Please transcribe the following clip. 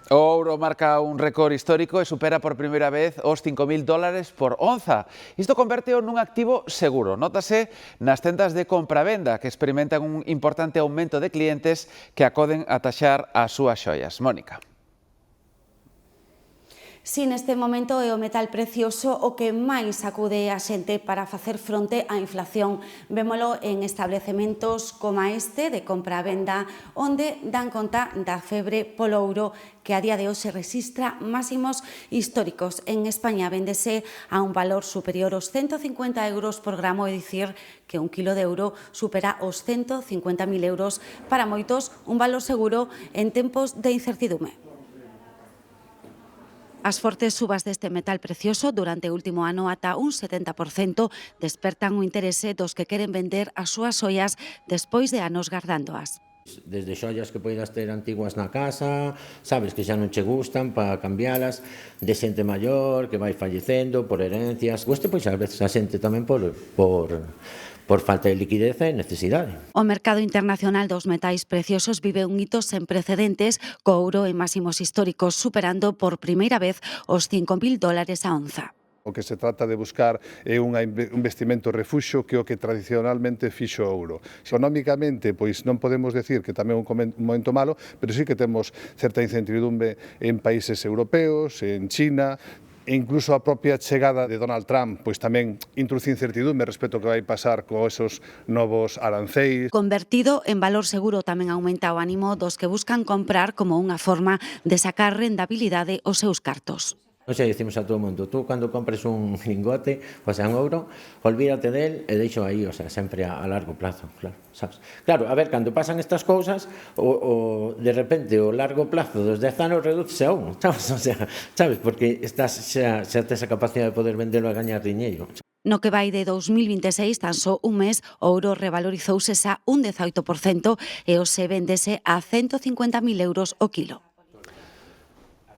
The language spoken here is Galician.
O ouro marca un récord histórico e supera por primeira vez os $5.000 por onza. Isto convérteo nun activo seguro. Nótase nas tendas de compra-venda que experimentan un importante aumento de clientes que acoden a taxar as súas xoias. Mónica. Si neste momento é o metal precioso o que máis acude a xente para facer fronte á inflación. Vémolo en establecementos como este de compra-venda, onde dan conta da febre polo ouro que a día de hoxe registra máximos históricos. En España véndese a un valor superior aos 150 euros por gramo, é dicir que un kilo de ouro supera os 150.000 euros, para moitos un valor seguro en tempos de incertidume. As fortes subas deste metal precioso durante o último ano ata un 70% despertan o interese dos que queren vender as súas xoias despois de anos gardándoas. Desde xoias que poidas ter antiguas na casa, sabes, que xa non che gustan, para cambialas, de xente maior que vai fallecendo, por herencias, pois ás veces a xente tamén por falta de liquidez e necesidade. O mercado internacional dos metais preciosos vive un hito sen precedentes, co ouro en máximos históricos, superando por primeira vez os $5.000 a onza. O que se trata de buscar é un investimento refuxo que é o que tradicionalmente fixo o ouro. Económicamente, pois non podemos decir que tamén é un momento malo, pero sí que temos certa incertidumbre en países europeos, en China, e incluso a propia chegada de Donald Trump pois tamén introduce incertidumbre respecto ao que vai pasar con esos novos aranceis. Convertido en valor seguro tamén aumenta o ánimo dos que buscan comprar como unha forma de sacar rendabilidade aos seus cartos. Non sei, dicimos a todo o mundo, tú cando compres un lingote, o sea, un ouro, olvídate del e deixo aí, o sea, sempre a largo plazo, claro, sabes? Claro, a ver, cando pasan estas cousas, de repente o largo plazo dos 10 anos reduce a 1, sabes? O sea, sabes, porque estás xa tes a capacidade de poder vendelo e gañar diñeiro. No que vai de 2026, tan só un mes, o ouro revalorizouse xa un 18% e hoxe véndese a 150.000 euros o kilo.